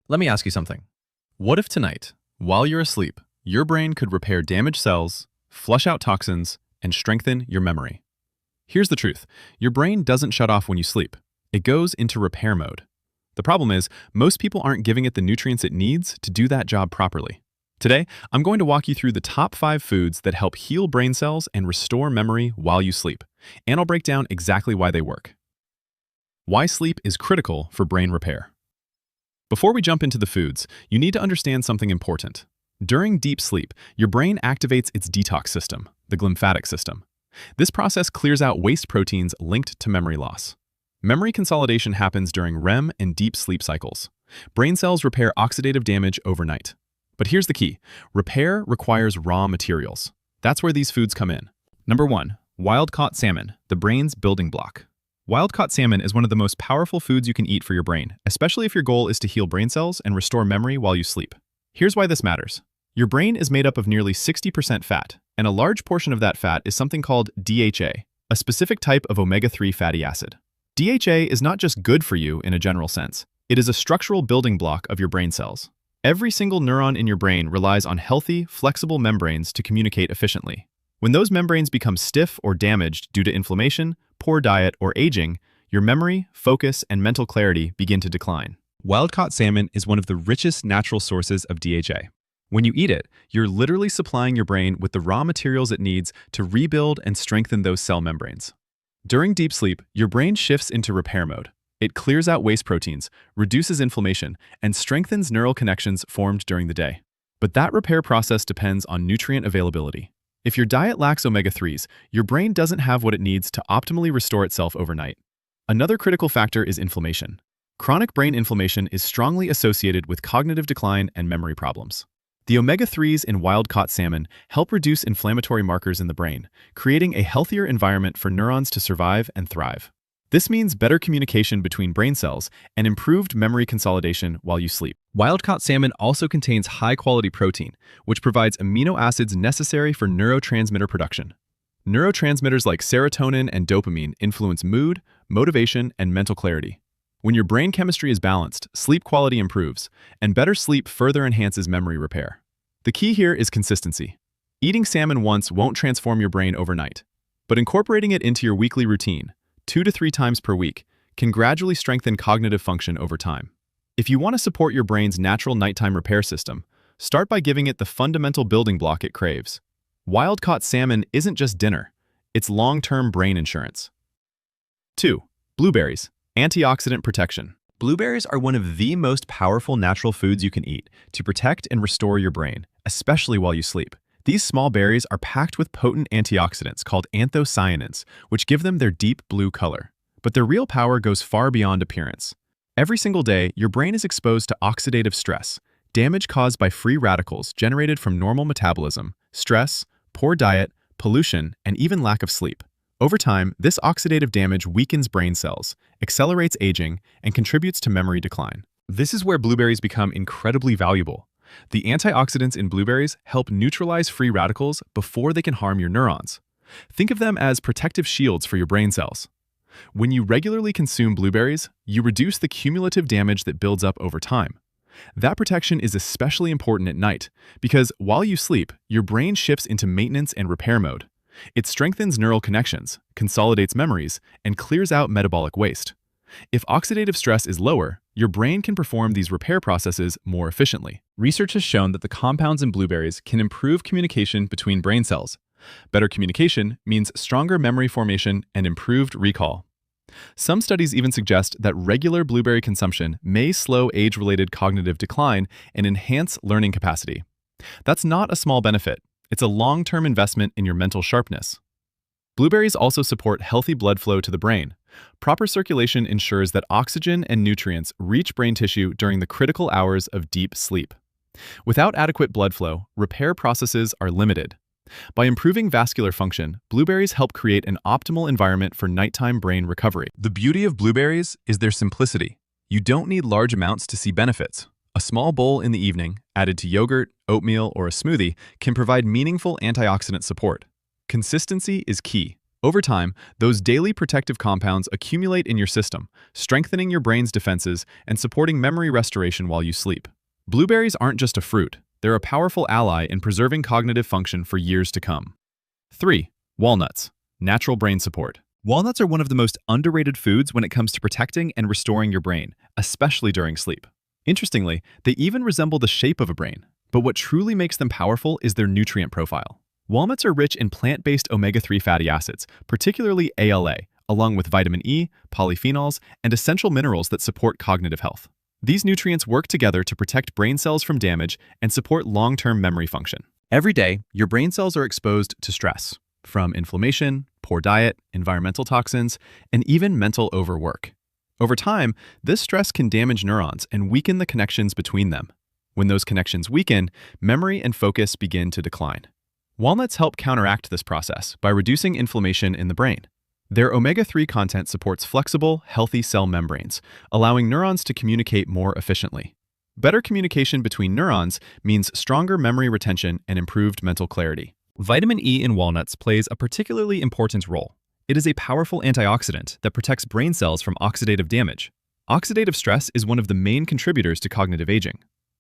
Let me ask you something. What if tonight, while you're asleep, your brain could repair damaged cells, flush out toxins, and strengthen your memory? Here's the truth. Your brain doesn't shut off when you sleep. It goes into repair mode. The problem is, most people aren't giving it the nutrients it needs to do that job properly. Today, I'm going to walk you through the top 5 foods that help heal brain cells and restore memory while you sleep. And I'll break down exactly why they work. Why sleep is critical for brain repair. Before we jump into the foods, you need to understand something important. During deep sleep, your brain activates its detox system, the glymphatic system. This process clears out waste proteins linked to memory loss. Memory consolidation happens during REM and deep sleep cycles. Brain cells repair oxidative damage overnight. But here's the key. Repair requires raw materials. That's where these foods come in. Number 1. Wild-caught salmon, the brain's building block. Wild-caught salmon is one of the most powerful foods you can eat for your brain, especially if your goal is to heal brain cells and restore memory while you sleep. Here's why this matters. Your brain is made up of nearly 60% fat, and a large portion of that fat is something called DHA, a specific type of omega-3 fatty acid. DHA is not just good for you in a general sense. It is a structural building block of your brain cells. Every single neuron in your brain relies on healthy, flexible membranes to communicate efficiently. When those membranes become stiff or damaged due to inflammation, poor diet, or aging, your memory, focus, and mental clarity begin to decline. Wild-caught salmon is one of the richest natural sources of DHA. When you eat it, you're literally supplying your brain with the raw materials it needs to rebuild and strengthen those cell membranes. During deep sleep, your brain shifts into repair mode. It clears out waste proteins, reduces inflammation, and strengthens neural connections formed during the day. But that repair process depends on nutrient availability. If your diet lacks omega-3s, your brain doesn't have what it needs to optimally restore itself overnight. Another critical factor is inflammation. Chronic brain inflammation is strongly associated with cognitive decline and memory problems. The omega-3s in wild-caught salmon help reduce inflammatory markers in the brain, creating a healthier environment for neurons to survive and thrive. This means better communication between brain cells and improved memory consolidation while you sleep. Wild-caught salmon also contains high-quality protein, which provides amino acids necessary for neurotransmitter production. Neurotransmitters like serotonin and dopamine influence mood, motivation, and mental clarity. When your brain chemistry is balanced, sleep quality improves, and better sleep further enhances memory repair. The key here is consistency. Eating salmon once won't transform your brain overnight, but incorporating it into your weekly routine, 2 to 3 times per week, can gradually strengthen cognitive function over time. If you want to support your brain's natural nighttime repair system, start by giving it the fundamental building block it craves. Wild-caught salmon isn't just dinner, it's long-term brain insurance. 2. Blueberries, antioxidant protection. Blueberries are one of the most powerful natural foods you can eat to protect and restore your brain, especially while you sleep. These small berries are packed with potent antioxidants called anthocyanins, which give them their deep blue color. But their real power goes far beyond appearance. Every single day, your brain is exposed to oxidative stress, damage caused by free radicals generated from normal metabolism, stress, poor diet, pollution, and even lack of sleep. Over time, this oxidative damage weakens brain cells, accelerates aging, and contributes to memory decline. This is where blueberries become incredibly valuable. The antioxidants in blueberries help neutralize free radicals before they can harm your neurons. Think of them as protective shields for your brain cells. When you regularly consume blueberries, you reduce the cumulative damage that builds up over time. That protection is especially important at night because while you sleep, your brain shifts into maintenance and repair mode. It strengthens neural connections, consolidates memories, and clears out metabolic waste. If oxidative stress is lower, your brain can perform these repair processes more efficiently. Research has shown that the compounds in blueberries can improve communication between brain cells. Better communication means stronger memory formation and improved recall. Some studies even suggest that regular blueberry consumption may slow age-related cognitive decline and enhance learning capacity. That's not a small benefit. It's a long-term investment in your mental sharpness. Blueberries also support healthy blood flow to the brain. Proper circulation ensures that oxygen and nutrients reach brain tissue during the critical hours of deep sleep. Without adequate blood flow, repair processes are limited. By improving vascular function, blueberries help create an optimal environment for nighttime brain recovery. The beauty of blueberries is their simplicity. You don't need large amounts to see benefits. A small bowl in the evening, added to yogurt, oatmeal, or a smoothie, can provide meaningful antioxidant support. Consistency is key. Over time, those daily protective compounds accumulate in your system, strengthening your brain's defenses and supporting memory restoration while you sleep. Blueberries aren't just a fruit, they're a powerful ally in preserving cognitive function for years to come. 3. Walnuts. Natural brain support. Walnuts are one of the most underrated foods when it comes to protecting and restoring your brain, especially during sleep. Interestingly, they even resemble the shape of a brain, but what truly makes them powerful is their nutrient profile. Walnuts are rich in plant-based omega-3 fatty acids, particularly ALA, along with vitamin E, polyphenols, and essential minerals that support cognitive health. These nutrients work together to protect brain cells from damage and support long-term memory function. Every day, your brain cells are exposed to stress, from inflammation, poor diet, environmental toxins, and even mental overwork. Over time, this stress can damage neurons and weaken the connections between them. When those connections weaken, memory and focus begin to decline. Walnuts help counteract this process by reducing inflammation in the brain. Their omega-3 content supports flexible, healthy cell membranes, allowing neurons to communicate more efficiently. Better communication between neurons means stronger memory retention and improved mental clarity. Vitamin E in walnuts plays a particularly important role. It is a powerful antioxidant that protects brain cells from oxidative damage. Oxidative stress is one of the main contributors to cognitive aging.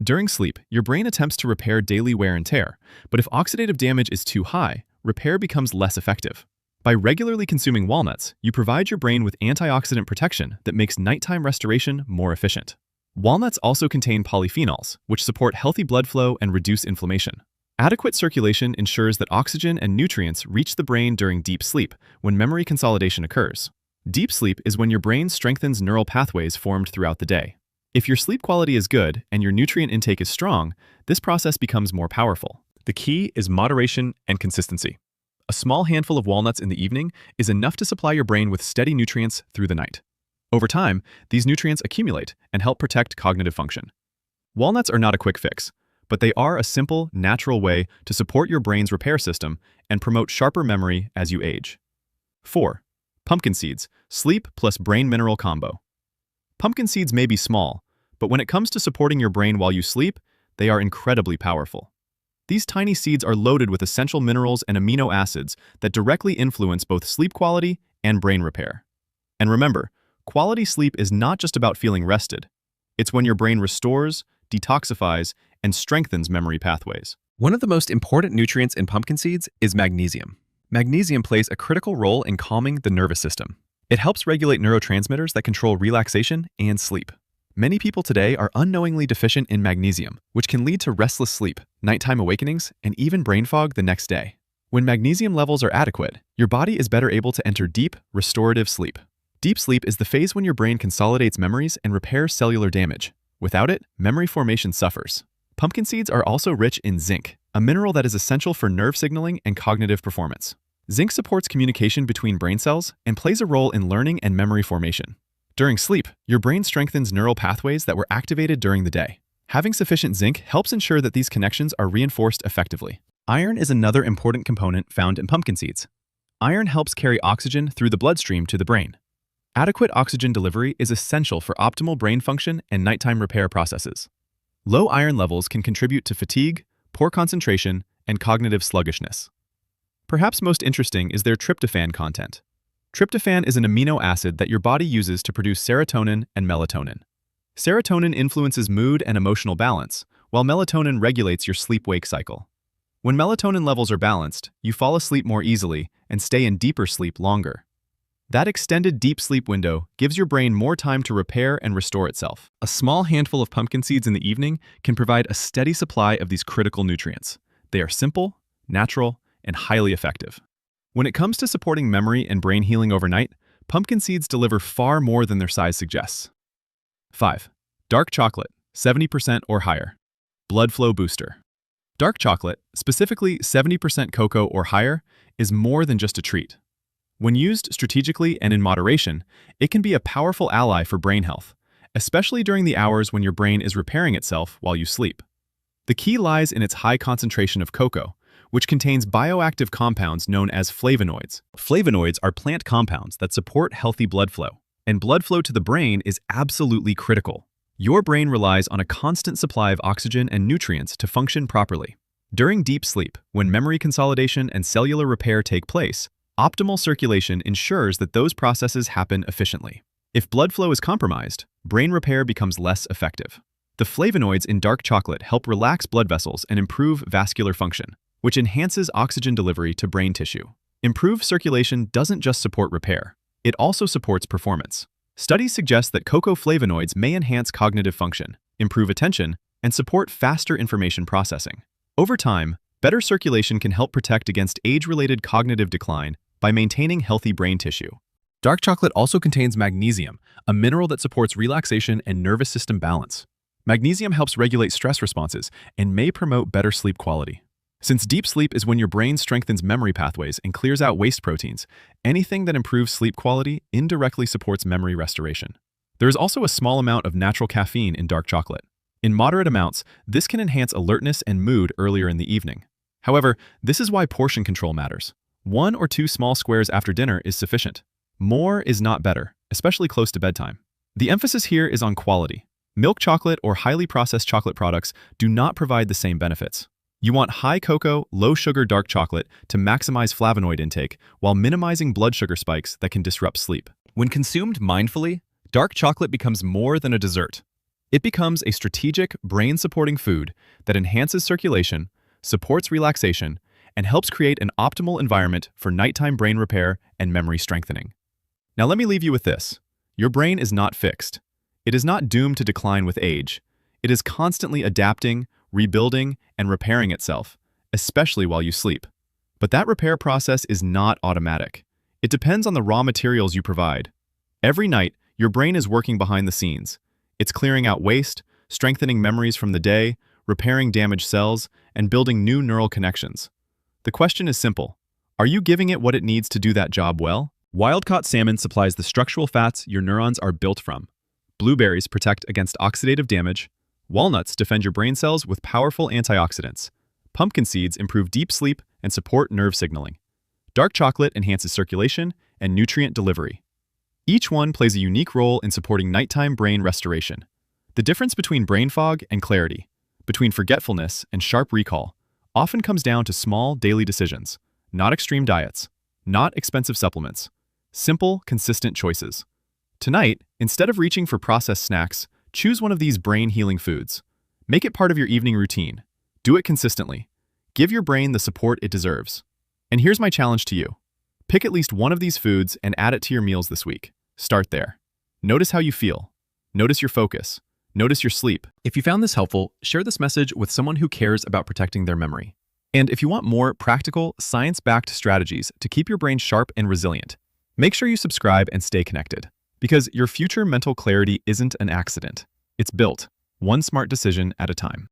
During sleep, your brain attempts to repair daily wear and tear, but if oxidative damage is too high, repair becomes less effective. By regularly consuming walnuts, you provide your brain with antioxidant protection that makes nighttime restoration more efficient. Walnuts also contain polyphenols, which support healthy blood flow and reduce inflammation. Adequate circulation ensures that oxygen and nutrients reach the brain during deep sleep, when memory consolidation occurs. Deep sleep is when your brain strengthens neural pathways formed throughout the day. If your sleep quality is good and your nutrient intake is strong, this process becomes more powerful. The key is moderation and consistency. A small handful of walnuts in the evening is enough to supply your brain with steady nutrients through the night. Over time, these nutrients accumulate and help protect cognitive function. Walnuts are not a quick fix, but they are a simple, natural way to support your brain's repair system and promote sharper memory as you age. 4. Pumpkin seeds, sleep plus brain mineral combo. Pumpkin seeds may be small, but when it comes to supporting your brain while you sleep, they are incredibly powerful. These tiny seeds are loaded with essential minerals and amino acids that directly influence both sleep quality and brain repair. And remember, quality sleep is not just about feeling rested. It's when your brain restores, detoxifies, and strengthens memory pathways. One of the most important nutrients in pumpkin seeds is magnesium. Magnesium plays a critical role in calming the nervous system. It helps regulate neurotransmitters that control relaxation and sleep. Many people today are unknowingly deficient in magnesium, which can lead to restless sleep, nighttime awakenings, and even brain fog the next day. When magnesium levels are adequate, your body is better able to enter deep, restorative sleep. Deep sleep is the phase when your brain consolidates memories and repairs cellular damage. Without it, memory formation suffers. Pumpkin seeds are also rich in zinc, a mineral that is essential for nerve signaling and cognitive performance. Zinc supports communication between brain cells and plays a role in learning and memory formation. During sleep, your brain strengthens neural pathways that were activated during the day. Having sufficient zinc helps ensure that these connections are reinforced effectively. Iron is another important component found in pumpkin seeds. Iron helps carry oxygen through the bloodstream to the brain. Adequate oxygen delivery is essential for optimal brain function and nighttime repair processes. Low iron levels can contribute to fatigue, poor concentration, and cognitive sluggishness. Perhaps most interesting is their tryptophan content. Tryptophan is an amino acid that your body uses to produce serotonin and melatonin. Serotonin influences mood and emotional balance, while melatonin regulates your sleep-wake cycle. When melatonin levels are balanced, you fall asleep more easily and stay in deeper sleep longer. That extended deep sleep window gives your brain more time to repair and restore itself. A small handful of pumpkin seeds in the evening can provide a steady supply of these critical nutrients. They are simple, natural, and highly effective. When it comes to supporting memory and brain healing overnight, pumpkin seeds deliver far more than their size suggests. 5. Dark chocolate, 70% or higher. Blood flow booster. Dark chocolate, specifically 70% cocoa or higher, is more than just a treat. When used strategically and in moderation, it can be a powerful ally for brain health, especially during the hours when your brain is repairing itself while you sleep. The key lies in its high concentration of cocoa, which contains bioactive compounds known as flavonoids. Flavonoids are plant compounds that support healthy blood flow, and blood flow to the brain is absolutely critical. Your brain relies on a constant supply of oxygen and nutrients to function properly. During deep sleep, when memory consolidation and cellular repair take place, Optimal circulation ensures that those processes happen efficiently. If blood flow is compromised, brain repair becomes less effective. The flavonoids in dark chocolate help relax blood vessels and improve vascular function, which enhances oxygen delivery to brain tissue. Improved circulation doesn't just support repair, it also supports performance. Studies suggest that cocoa flavonoids may enhance cognitive function, improve attention, and support faster information processing. Over time, better circulation can help protect against age-related cognitive decline by maintaining healthy brain tissue. Dark chocolate also contains magnesium, a mineral that supports relaxation and nervous system balance. Magnesium helps regulate stress responses and may promote better sleep quality. Since deep sleep is when your brain strengthens memory pathways and clears out waste proteins, anything that improves sleep quality indirectly supports memory restoration. There is also a small amount of natural caffeine in dark chocolate. In moderate amounts, this can enhance alertness and mood earlier in the evening. However, this is why portion control matters. 1 or 2 small squares after dinner is sufficient. More is not better, especially close to bedtime. The emphasis here is on quality. Milk chocolate or highly processed chocolate products do not provide the same benefits. You want high cocoa, low sugar dark chocolate to maximize flavonoid intake while minimizing blood sugar spikes that can disrupt sleep. When consumed mindfully, dark chocolate becomes more than a dessert. It becomes a strategic, brain-supporting food that enhances circulation, supports relaxation, and helps create an optimal environment for nighttime brain repair and memory strengthening. Now let me leave you with this. Your brain is not fixed. It is not doomed to decline with age. It is constantly adapting, rebuilding, and repairing itself, especially while you sleep. But that repair process is not automatic. It depends on the raw materials you provide. Every night, your brain is working behind the scenes. It's clearing out waste, strengthening memories from the day, repairing damaged cells, and building new neural connections. The question is simple. Are you giving it what it needs to do that job well? Wild-caught salmon supplies the structural fats your neurons are built from. Blueberries protect against oxidative damage. Walnuts defend your brain cells with powerful antioxidants. Pumpkin seeds improve deep sleep and support nerve signaling. Dark chocolate enhances circulation and nutrient delivery. Each one plays a unique role in supporting nighttime brain restoration. The difference between brain fog and clarity, between forgetfulness and sharp recall, often comes down to small daily decisions, not extreme diets, not expensive supplements, simple, consistent choices. Tonight, instead of reaching for processed snacks, choose one of these brain-healing foods. Make it part of your evening routine. Do it consistently. Give your brain the support it deserves. And here's my challenge to you. Pick at least one of these foods and add it to your meals this week. Start there. Notice how you feel. Notice your focus. Notice your sleep. If you found this helpful, share this message with someone who cares about protecting their memory. And if you want more practical, science-backed strategies to keep your brain sharp and resilient, make sure you subscribe and stay connected. Because your future mental clarity isn't an accident. It's built, one smart decision at a time.